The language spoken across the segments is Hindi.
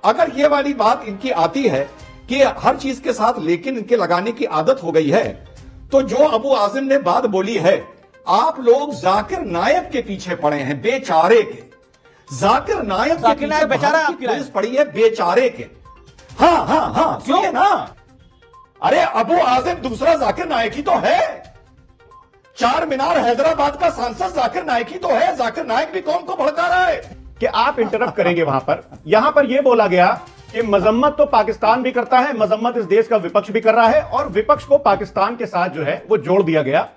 अगर ये वाली बात इनकी आती है कि हर चीज के साथ लेकिन इनके लगाने की आदत हो गई है, तो जो अबू आजिम ने बात बोली है, आप लोग जाकिर नायक के पीछे पड़े हैं, बेचारे के। जाकिर नायक के पीछे बेचारा पुलिस पड़ी है, बेचारे के। हाँ सुनिए ना, अरे अबू आजिम दूसरा जाकिर नायक ही तो है। चार मीनार हैदराबाद का सांसद जाकिर नायक ही तो है। जाकिर नायक भी कौन को भड़का रहा है कि आप इंटरप्ट करेंगे वहां पर। यहां पर यह बोला गया कि मजम्मत तो पाकिस्तान भी करता है, मजम्मत इस देश का विपक्ष भी कर रहा है, और विपक्ष को पाकिस्तान के साथ जो है वो जोड़ दिया गया।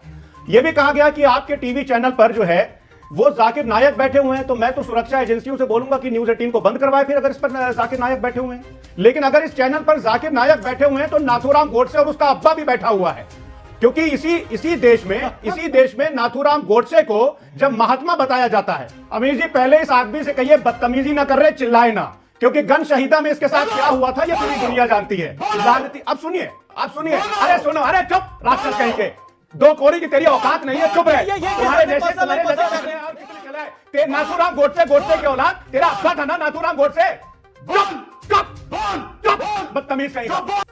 यह भी कहा गया कि आपके टीवी चैनल पर जो है वो जाकिर नायक बैठे हुए हैं, तो मैं तो सुरक्षा एजेंसियों से बोलूंगा कि न्यूज 18 को बंद करवाए फिर, अगर इस पर जाकिर नायक बैठे हुए हैं। लेकिन अगर इस चैनल पर जाकिर नायक बैठे हुए हैं तो नाथूराम गोडसे और उसका अब्बा भी बैठा हुआ है, क्योंकि इसी देश में नाथूराम गोडसे को जब महात्मा बताया जाता है। अमीर जी पहले इस आदमी से कहिए बदतमीजी ना कर रहे, चिल्लाए ना, क्योंकि गन शहीदा में इसके साथ क्या हुआ था ये पूरी दुनिया जानती है। अब सुनिए, अरे सुनो, अरे चुप, राक्षस कहीं के, दो कोड़ी की तेरी औकात नहीं है, चुप रहे। तुम्हारे जैसे नाथूराम गोडसे के औलाद, तेरा अब्बा था ना नाथूराम गोडसे। चुप, बदतमीज कहीं का।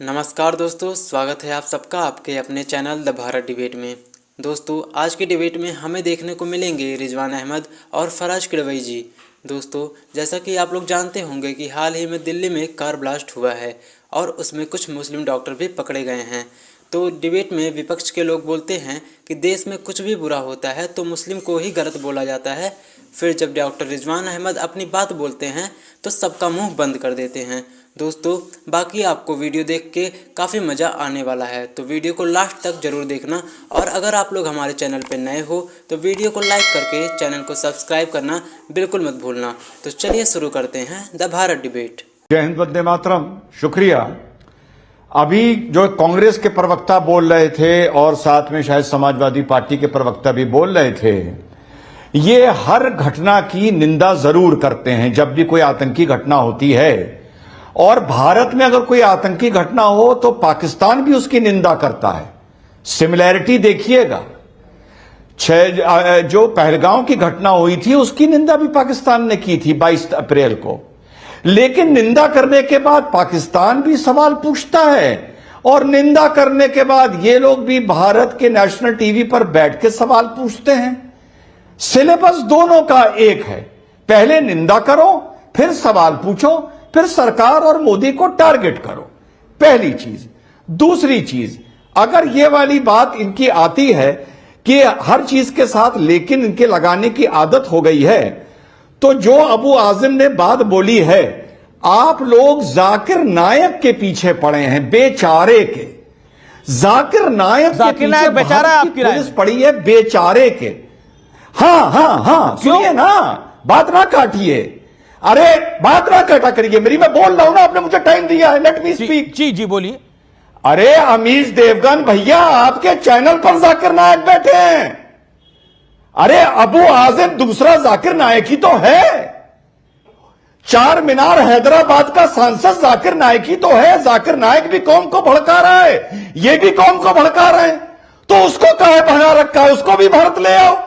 नमस्कार दोस्तों, स्वागत है आप सबका आपके अपने चैनल द भारत डिबेट में। दोस्तों आज की डिबेट में हमें देखने को मिलेंगे रिजवान अहमद और फराज किदवई जी। दोस्तों जैसा कि आप लोग जानते होंगे कि हाल ही में दिल्ली में कार ब्लास्ट हुआ है और उसमें कुछ मुस्लिम डॉक्टर भी पकड़े गए हैं। तो डिबेट में विपक्ष के लोग बोलते हैं कि देश में कुछ भी बुरा होता है तो मुस्लिम को ही गलत बोला जाता है, फिर जब डॉक्टर रिजवान अहमद अपनी बात बोलते हैं तो सबका मुंह बंद कर देते हैं। दोस्तों बाकी आपको वीडियो देख के काफ़ी मज़ा आने वाला है, तो वीडियो को लास्ट तक ज़रूर देखना, और अगर आप लोग हमारे चैनल पर नए हो तो वीडियो को लाइक करके चैनल को सब्सक्राइब करना बिल्कुल मत भूलना। तो चलिए शुरू करते हैं द भारत डिबेट। जय हिंद, वंदे मातरम। शुक्रिया। अभी जो कांग्रेस के प्रवक्ता बोल रहे थे और साथ में शायद समाजवादी पार्टी के प्रवक्ता भी बोल रहे थे, ये हर घटना की निंदा जरूर करते हैं जब भी कोई आतंकी घटना होती है, और भारत में अगर कोई आतंकी घटना हो तो पाकिस्तान भी उसकी निंदा करता है। सिमिलैरिटी देखिएगा, जो पहलगांव की घटना हुई थी उसकी निंदा भी पाकिस्तान ने की थी 22 अप्रैल को, लेकिन निंदा करने के बाद पाकिस्तान भी सवाल पूछता है, और निंदा करने के बाद ये लोग भी भारत के नेशनल टीवी पर बैठ के सवाल पूछते हैं। सिलेबस दोनों का एक है, पहले निंदा करो फिर सवाल पूछो, फिर सरकार और मोदी को टारगेट करो, पहली चीज। दूसरी चीज, अगर ये वाली बात इनकी आती है कि हर चीज के साथ लेकिन इनके लगाने की आदत हो गई है, तो जो अबू आजिम ने बात बोली है, आप लोग जाकिर नायक के पीछे पड़े हैं, बेचारे के। जाकिर नायक के पीछे बेचारा पुलिस पड़ी है, बेचारे के। हाँ सुनिए ना, बात ना काटिए, अरे बात ना काटा करिए मेरी, मैं बोल रहा हूं ना, आपने मुझे टाइम दिया है, लेट मी स्पीक। जी बोलिए। अरे अमीश देवगन भैया, आपके चैनल पर जाकिर नायक बैठे हैं। अरे अबू आजिम दूसरा जाकिर नायक ही तो है। चार मीनार हैदराबाद का सांसद जाकिर नायक ही तो है। जाकिर नायक भी कौम को भड़का रहा है, ये भी कौम को भड़का रहे हैं, तो उसको काहे भगा रखा है, उसको भी भारत ले आओ,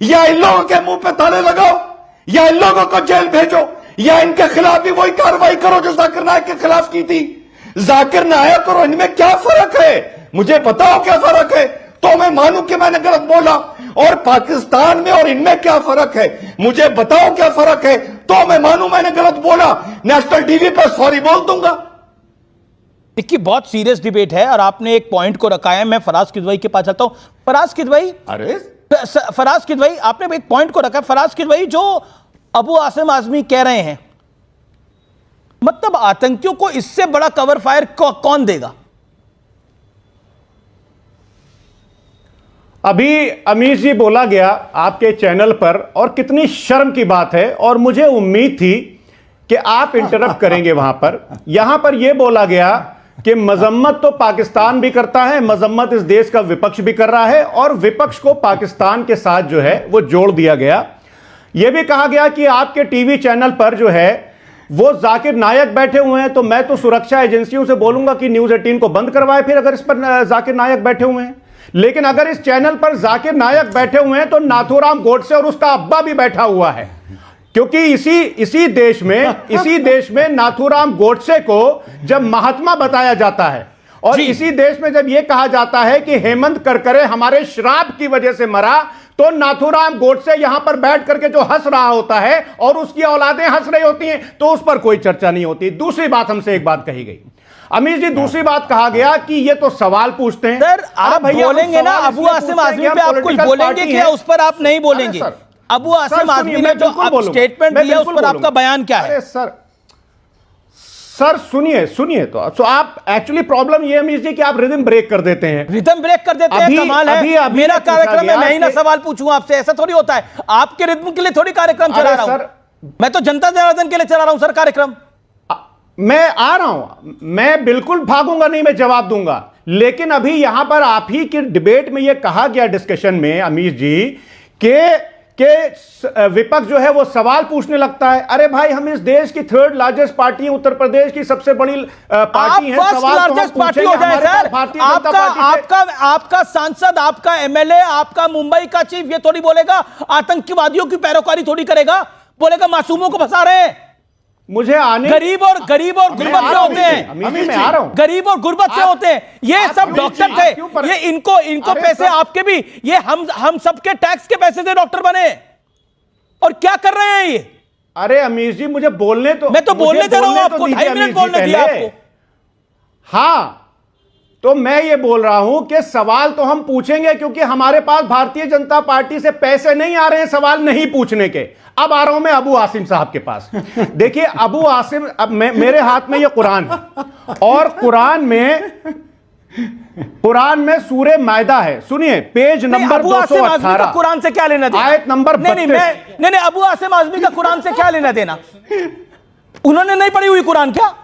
या इन लोगों के मुंह पे ताले लगाओ, या इन लोगों को जेल भेजो, या इनके खिलाफ भी वही कार्रवाई करो जो जाकिर नायक के खिलाफ की थी। जाकिर नायक और इनमें क्या फर्क है, मुझे बताओ क्या फर्क है, तो मैं मानूं कि मैंने गलत बोला। और पाकिस्तान में और इनमें क्या फर्क है, मुझे बताओ क्या फर्क है, तो मैं मानूं मैंने गलत बोला, नेशनल टीवी पर सॉरी बोल दूंगा। देखिए बहुत सीरियस डिबेट है और आपने एक पॉइंट को रखा है। मैं फराज किदवई के पास चलता हूं। फराज किदवई, आपने एक पॉइंट को रखा। फराज किदवई, जो अबू आसिम आजमी कह रहे हैं, मतलब आतंकियों को इससे बड़ा कवर फायर कौन देगा? अभी अमीर जी बोला गया आपके चैनल पर, और कितनी शर्म की बात है, और मुझे उम्मीद थी कि आप इंटरप्ट करेंगे वहां पर। यहां पर यह बोला गया कि मजम्मत तो पाकिस्तान भी करता है, मजम्मत इस देश का विपक्ष भी कर रहा है, और विपक्ष को पाकिस्तान के साथ जो है वो जोड़ दिया गया। यह भी कहा गया कि आपके टीवी चैनल पर जो है वो जाकिर नायक बैठे हुए हैं, तो मैं तो सुरक्षा एजेंसियों से बोलूंगा कि न्यूज 18 को बंद करवाए फिर, अगर इस पर जाकिर नायक बैठे हुए हैं। लेकिन अगर इस चैनल पर जाकिर नायक बैठे हुए हैं तो नाथूराम गोडसे और उसका अब्बा भी बैठा हुआ है, क्योंकि इसी देश में नाथूराम गोडसे को जब महात्मा बताया जाता है और इसी देश में जब यह कहा जाता है कि हेमंत करकरे हमारे श्राप की वजह से मरा, तो नाथूराम गोडसे यहां पर बैठ करके जो हंस रहा होता है और उसकी औलादें हंस रही होती हैं, तो उस पर कोई चर्चा नहीं होती। दूसरी बात हमसे एक बात कही गई, अमीर जी, दूसरी बात कहा गया कि ये तो सवाल पूछते हैं। सर आप बोलेंगे ना अबू आसिम आजमी पे आप कुछ बोलेंगे क्या, उस पर आप नहीं बोलेंगे? अबू आसिम आजमी ने जो स्टेटमेंट दिया उस पर आपका बयान क्या है? सर सुनिए तो आप एक्चुअली प्रॉब्लम ये अमीर जी कि आप रिदम ब्रेक कर देते हैं। रिदम ब्रेक कर देते हैं, कमाल है। मेरा कार्यक्रम है, मैं ही ना सवाल पूछूं आपसे, ऐसा थोड़ी होता है। आपके रिदम के लिए थोड़ी कार्यक्रम चला रहा हूं, मैं तो जनता जनार्दन के लिए चला रहा हूं सर कार्यक्रम। मैं आ रहा हूं, मैं बिल्कुल भागूंगा नहीं, मैं जवाब दूंगा। लेकिन अभी यहां पर आप ही की डिबेट में यह कहा गया डिस्कशन में अमीर जी के विपक्ष जो है वो सवाल पूछने लगता है। अरे भाई, हम इस देश की थर्ड लार्जेस्ट पार्टी है, उत्तर प्रदेश की सबसे बड़ी पार्टी है, सवाल लार्जेस्ट पार्टी हो जाए सर। आपका सांसद, आपका एमएलए, आपका मुंबई का चीफ ये थोड़ी बोलेगा आतंकवादियों की पैरोकारी थोड़ी करेगा, बोलेगा मासूमों को फंसा रहे हैं। मुझे आने गरीब और गुर्बत से होते हैं, मैं आ रहा हूं, गरीब और गुर्बत से होते हैं। ये सब डॉक्टर थे, ये इनको पैसे आपके भी, ये हम सबके टैक्स के पैसे से डॉक्टर बने, और क्या कर रहे हैं ये? अरे अमीर जी, मुझे बोलने तो, मैं तो बोलने दे रहा हूं आपको, 2.5 मिनट बोलने दिया आपको। हाँ, तो मैं ये बोल रहा हूं कि सवाल तो हम पूछेंगे, क्योंकि हमारे पास भारतीय जनता पार्टी से पैसे नहीं आ रहे हैं सवाल नहीं पूछने के। अब आ रहा हूं मैं अबू आसिम साहब के पास। देखिए अबू आसिम, अब मेरे हाथ में ये कुरान है, और कुरान में सूरे मायदा है। सुनिए, पेज नंबर 218। कुरान से क्या लेना देना? आयत नंबर 32। नहीं, अबू आसिम आजमी का कुरान से क्या लेना देना? उन्होंने नहीं पढ़ी हुई कुरान क्या?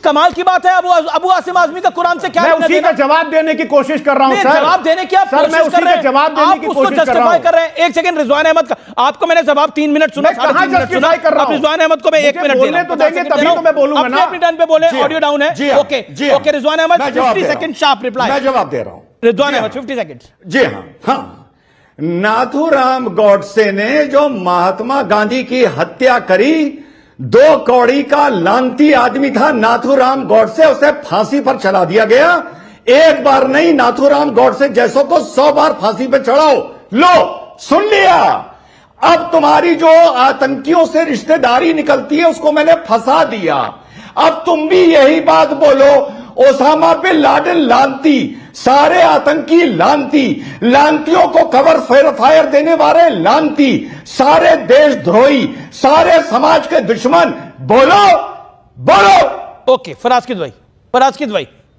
कमाल की बात है। अबू आसिम आजमी का कुरान से क्या लेना देना? मैं उसी का जवाब देने की कोशिश कर रहा हूं सर। जवाब देने की आप कोशिश कर रहे हैं, जवाब देने की कोशिश कर रहा हूं। कर रहे हैं। एक सेकंड, रिजवान अहमद का आपको मैंने जवाब 3 मिनट सुना, 3.5 मिनट सुना। अब रिजवान अहमद को मैं 1 मिनट बोलने तो देंगे, तभी तो मैं बोलूंगा ना। अपने टर्न पे बोले, ऑडियो डाउन है। Okay Rizwan Ahmad, 50 second sharp reply. मैं जवाब दे रहा हूं रिजवान अहमद, 50 सेकंड। जी हाँ, नाथूराम गोडसे ने जो महात्मा गांधी की हत्या करी, 2 कौड़ी का लानती आदमी था नाथूराम गोडसे, उसे फांसी पर चढ़ा दिया गया। एक बार नहीं, नाथूराम गोडसे जैसों को 100 बार फांसी पर चढ़ाओ। लो, सुन लिया। अब तुम्हारी जो आतंकियों से रिश्तेदारी निकलती है उसको मैंने फंसा दिया। अब तुम भी यही बात बोलो, ओसामा बिन लादेन लानती, सारे आतंकी लानती, लानतियों को कवर फायर देने वाले लानती, सारे देशद्रोही, सारे समाज के दुश्मन। बोलो। ओके, फराज भाई,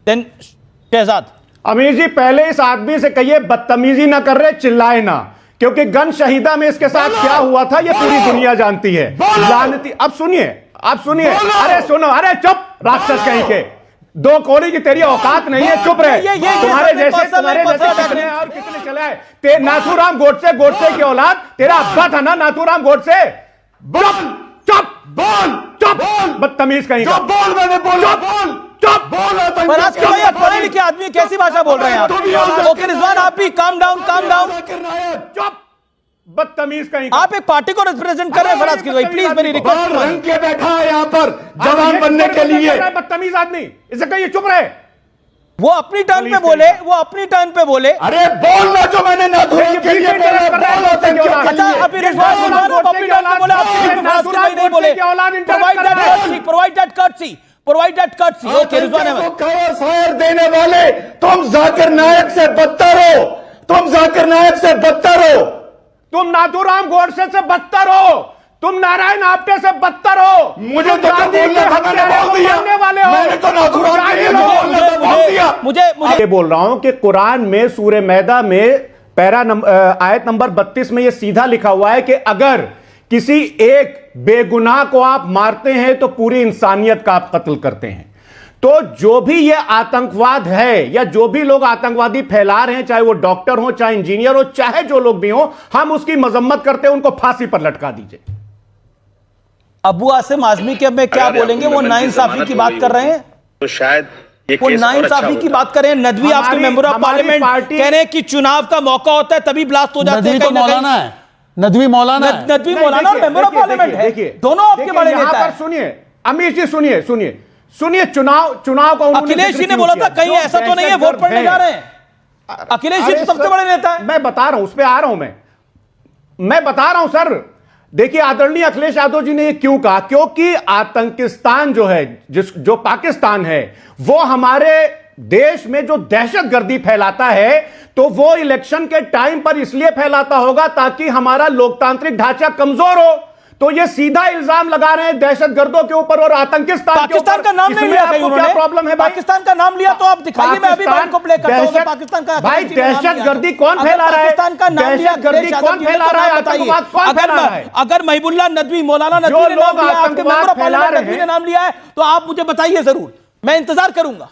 देन शहजाद। अमीर जी, पहले इस आदमी से कहिए बदतमीजी ना कर रहे, चिल्लाए ना, क्योंकि गन शहीदा में इसके साथ क्या हुआ था ये पूरी दुनिया जानती है। लानती। अब सुनिए। अरे सुनो, अरे चुप, राक्षस कहीं के। 2 कौड़ी की तेरी औकात नहीं है, चुप रहे। तुम्हारे जैसे कितने और कितने चले आए। नाथूराम गोडसे की औलाद, तेरा अब्बा था ना नाथूराम गोडसे। चुप, बदतमीज कहीं का। बोल, मैंने बोला, चुप बोल। भाई, आप पढ़े लिखे आदमी, कैसी भाषा बोल रहे हैं आप? ओके रिजवान, आप भी काम डाउन। चुप, बदतमीज कहीं। आप एक पार्टी को रिप्रेजेंट कर रहे हैं फराज भाई, प्लीज मेरी रिक्वेस्ट। रंग के बैठा है यहाँ पर जवान बनने के लिए। बदतमीज आदमी, इसे कहिए चुप रहे। वो अपनी टर्न पे बोले। अरे बोलना जो मैंने नाथूराम के लिए बोला। अच्छा, अभी रिजवान अपनी टर्न पे बोले, आपके नहीं बोले। Provide that courtesy. Okay Rizwan Ahmad. Cover fire देने वाले तुम जाकिर नायक से बदतर हो। तुम नाथूराम गोडसे से बदतर हो, तुम नारायण आप्टे से बदतर हो। मुझे तो बोलना था, मैंने बोल दिया। मैंने तो नाथूराम के लिए बोलना था, बोल दिया। मुझे ये बोल रहा हूं कि कुरान में सूरे मैदा में आयत नंबर 32 में यह सीधा लिखा हुआ है कि अगर किसी एक बेगुनाह को आप मारते हैं तो पूरी इंसानियत का आप कत्ल करते हैं। तो जो भी ये आतंकवाद है, या जो भी लोग आतंकवादी फैला रहे हैं, चाहे वो डॉक्टर हो, चाहे इंजीनियर हो, चाहे जो लोग भी हो, हम उसकी मजम्मत करते हैं, उनको फांसी पर लटका दीजिए। अबू आसिम आजमी के में क्या बोलेंगे? वो नाइंसाफी की बात कर रहे हैं। तो शायद वो नाइंसाफी की बात करें, नदवी आपके मेंबर ऑफ पार्लियामेंट कह रहे हैं कि चुनाव का मौका होता है तभी ब्लास्ट हो जाते हैं। नदवी तो मौलाना है, नदवी मौलाना है, नदवी मौलाना और मेंबर ऑफ पार्लियामेंट है, दोनों आपके बड़े नेता हैं। सुनिए अमीश जी, सुनिए चुनाव को अखिलेश जी ने बोला था कहीं ऐसा तो नहीं है वोट पड़ने जा रहे हैं। अखिलेश जी सबसे बड़े नेता है। मैं बता रहा हूं, उस पर आ रहा हूं, मैं बता रहा हूं सर। देखिए आदरणीय अखिलेश यादव जी ने ये क्यों कहा, क्योंकि आतंकिस्तान जो है, जो पाकिस्तान है, वो हमारे देश में जो दहशतगर्दी फैलाता है तो वो इलेक्शन के टाइम पर इसलिए फैलाता होगा ताकि हमारा लोकतांत्रिक ढांचा कमजोर हो। तो ये सीधा इल्जाम लगा रहे हैं दहशतगर्दों के ऊपर और आतंकिस्तान के ऊपर। पाकिस्तान का नाम नहीं लिया कहीं उन्होंने। क्या प्रॉब्लम है भाई? पाकिस्तान का नाम लिया तो आप दिखाइए, मैं अभी बात को प्ले करता हूं। पाकिस्तान का भाई दहशतगर्दी कौन फैला रहा है? पाकिस्तान का नाम लिया, दहशतगर्दी कौन फैला रहा है? आतंकवाद कौन फैला रहा है? अगर महिबुल्लाह नदवी, मौलाना नदवी ने नाम लिया, आपके मेंबर ऑफ पार्लियामेंट नदवी ने नाम लिया है तो आप मुझे बताइए जरूर, मैं इंतजार करूंगा।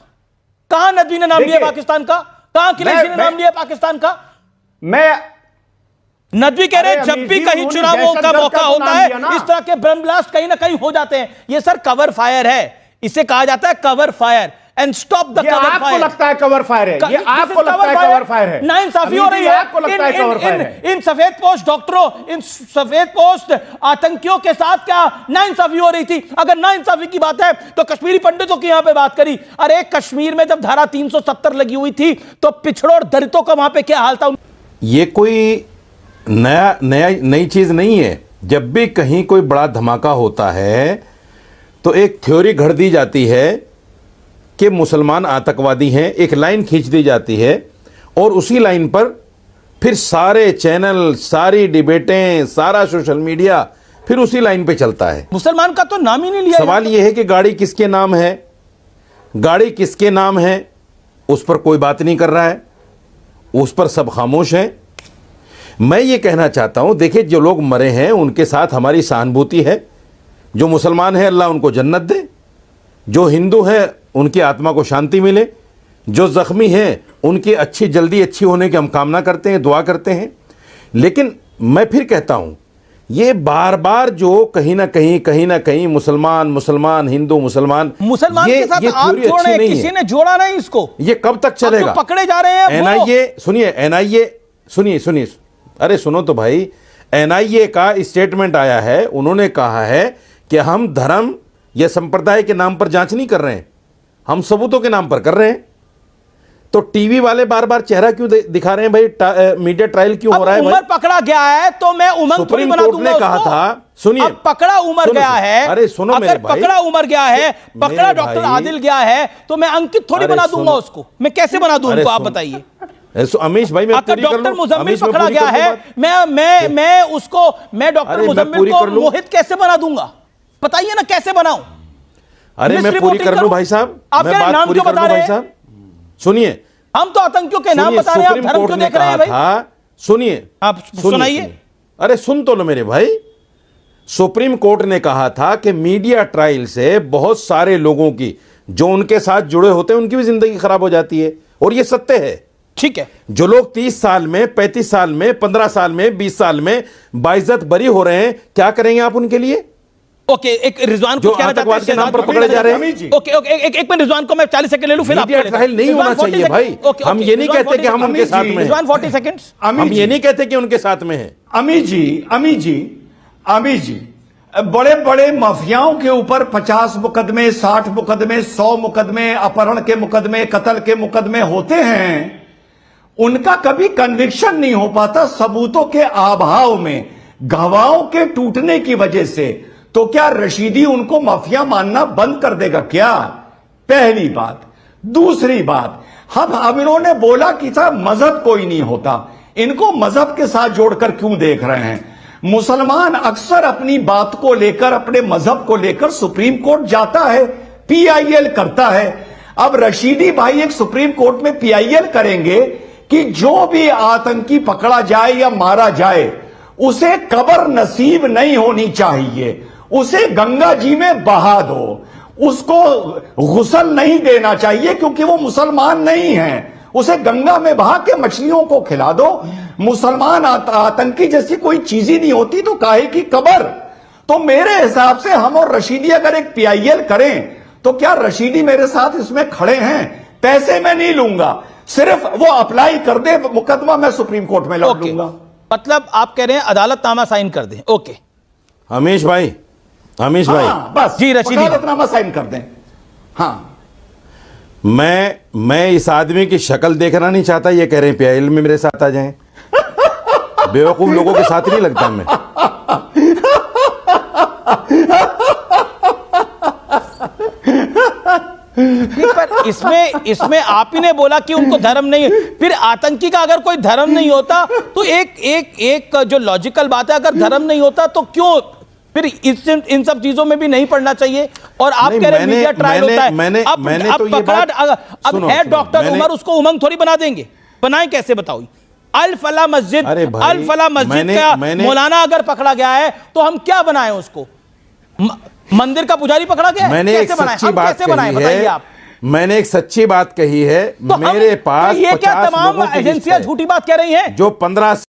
कहां नदवी ने नाम लिया पाकिस्तान का? कहां अखिलेश जी ने नाम लिया पाकिस्तान का? मैं नदवी कह रहे हैं जब भी कहीं चुनावों का मौका होता है इस तरह के बम ब्लास्ट कहीं ना कहीं हो जाते हैं। ये सर कवर फायर है, इसे कहा जाता है cover fire. And stop the cover fire. आपको लगता है कवर फायर है? ये आपको लगता है कवर फायर है? नाइंसाफी हो रही है। आपको लगता है कवर फायर है? इन सफेद पोस्ट डॉक्टरों, इन सफेद पोस्ट आतंकियों के साथ क्या नाइंसाफी हो रही थी? अगर नाइंसाफी की बात है तो कश्मीरी पंडितों की यहां पे बात करी। अरे कश्मीर में जब धारा 370 लगी हुई थी तो पिछड़ों और दलितों का वहां पे क्या हाल था? ये कोई नई चीज नहीं है। जब भी कहीं कोई बड़ा धमाका होता है तो एक थ्योरी घड़ दी जाती है कि मुसलमान आतंकवादी हैं, एक लाइन खींच दी जाती है और उसी लाइन पर फिर सारे चैनल, सारी डिबेटें, सारा सोशल मीडिया फिर उसी लाइन पे चलता है। मुसलमान का तो नाम ही नहीं लिया। सवाल यह है कि गाड़ी किसके नाम है, गाड़ी किसके नाम है, उस पर कोई बात नहीं कर रहा है, उस पर सब खामोश हैं। मैं ये कहना चाहता हूं, देखिए जो लोग मरे हैं उनके साथ हमारी सहानुभूति है। जो मुसलमान है अल्लाह उनको जन्नत दे, जो हिंदू है उनकी आत्मा को शांति मिले, जो जख्मी हैं उनकी जल्दी अच्छी होने की हम कामना करते हैं, दुआ करते हैं। लेकिन मैं फिर कहता हूं, ये बार बार जो कहीं ना कहीं मुसलमान हिंदू मुसलमान के साथ आप जोड़ रहे हैं, किसी ने जोड़ा नहीं इसको। ये कब तक चलेगा? पकड़े जा रहे हैं एनआईए, सुनिए, अरे सुनो तो भाई, एनआईए का स्टेटमेंट आया है, उन्होंने कहा है कि हम धर्म या संप्रदाय के नाम पर जांच नहीं कर रहे हैं, हम सबूतों के नाम पर कर रहे हैं। तो टीवी वाले बार बार चेहरा क्यों दिखा रहे हैं भाई? मीडिया ट्रायल क्यों हो रहा है? उमर पकड़ा गया है तो मैं उमंग थोड़ी बना दूंगा उसको। कहा था, सुनिए, अब पकड़ा उमर गया है, अरे सुनो मेरे भाई, पकड़ा उमर गया है, पकड़ा डॉक्टर आदिल गया है तो मैं अंकित थोड़ी बना दूंगा उसको। मैं कैसे बना दूं उनको, आप बताइए। अमीश भाई, मैं अगर डॉक्टर मुजम्मिल पकड़ा गया है, मैं डॉक्टर मुजम्मिल को मोहित कैसे बना दूंगा? बताइए ना कैसे बनाऊं? अरे मैं पूरी कर लूं भाई साहब, आप क्या नाम क्यों बता रहे हैं? सुनिए, हम तो आतंकियों के नाम बता रहे हैं, आप धर्म क्यों देख रहे हैं भाई? सुनिए, आप सुनाइए। अरे सुन तो लो मेरे भाई। सुप्रीम कोर्ट ने कहा था कि मीडिया ट्रायल से बहुत सारे लोगों की जो उनके साथ जुड़े होते हैं उनकी भी जिंदगी खराब हो जाती है, और ये सत्य है। ठीक है, जो लोग 30 साल में, 35 साल में, 15 साल में, 20 साल में बाइज्जत बरी हो रहे हैं, क्या करेंगे आप उनके लिए? ओके, एक रिजवान जो आतंकवाद के नाम पर पकड़े जा रहे हैं। ओके, एक मिनट रिजवान को मैं 40 सेकंड ले लूं, फिर मीडिया ट्रायल नहीं होना चाहिए भाई। हम ये नहीं कहते कि हम उनके साथ में हैं। रिजवान 40 सेकंड्स। हम ये नहीं कहते कि उनके साथ में हैं। अमीर जी, बड़े बड़े माफियाओं के ऊपर 50 मुकदमे, 60 मुकदमे, 100 मुकदमे, अपहरण के मुकदमे, कत्ल के मुकदमे होते हैं, उनका कभी कन्विक्शन नहीं हो पाता सबूतों के अभाव में, गवाहों के टूटने की वजह से। तो क्या रशीदी उनको माफिया मानना बंद कर देगा क्या? पहली बात। दूसरी बात, अब इन्होंने बोला कि था मजहब कोई नहीं होता, इनको मजहब के साथ जोड़कर क्यों देख रहे हैं? मुसलमान अक्सर अपनी बात को लेकर, अपने मजहब को लेकर सुप्रीम कोर्ट जाता है, पीआईएल करता है। अब रशीदी भाई एक सुप्रीम कोर्ट में पीआईएल करेंगे कि जो भी आतंकी पकड़ा जाए या मारा जाए उसे कब्र नसीब नहीं होनी चाहिए, उसे गंगा जी में बहा दो, उसको गुस्ल नहीं देना चाहिए क्योंकि वो मुसलमान नहीं है, उसे गंगा में बहा के मछलियों को खिला दो। मुसलमान आतंकी जैसी कोई चीज ही नहीं होती, तो काहे की कब्र? तो मेरे हिसाब से हम और रशीदी अगर एक पीआईएल करें तो क्या रशीदी मेरे साथ इसमें खड़े हैं? पैसे मैं नहीं लूंगा, सिर्फ वो अप्लाई कर दे, मुकदमा मैं सुप्रीम कोर्ट में लड़ ओके, लूंगा। मतलब आप कह रहे हैं अदालतनामा साइन कर दें। ओके हमीश भाई, हमीश भाई, हाँ, बस जी, रशीदी। वकालतनामा साइन कर दें। हाँ, मैं इस आदमी की शक्ल देखना नहीं चाहता, ये कह रहे हैं पीआईएल में मेरे साथ आ जाएं। बेवकूफ लोगों के साथ नहीं लगता मैं। पर इसमें आप ही ने बोला कि उनको धर्म नहीं है। फिर आतंकी का अगर कोई धर्म नहीं होता तो एक जो लॉजिकल बात है, अगर धर्म नहीं होता तो क्यों फिर इन सब चीजों में भी नहीं पढ़ना चाहिए? और आप कह रहे हैं मीडिया ट्रायल होता है। मैंने अब तो ये पकड़ा, अब सुनो, है सुनो, डॉक्टर उमर, उसको उमंग थोड़ी बना देंगे? बनाए कैसे बताओ? अल फला मस्जिद, अल फला मस्जिद का मौलाना अगर पकड़ा गया है तो हम क्या बनाए उसको? मंदिर का पुजारी पकड़ा गया है? मैंने एक सच्ची बात कही है, मैंने एक सच्ची बात कही है। तो मेरे पास ये क्या 50 तमाम लोगों की लिस्ट एजेंसियां है, झूठी बात कह रही हैं? जो 15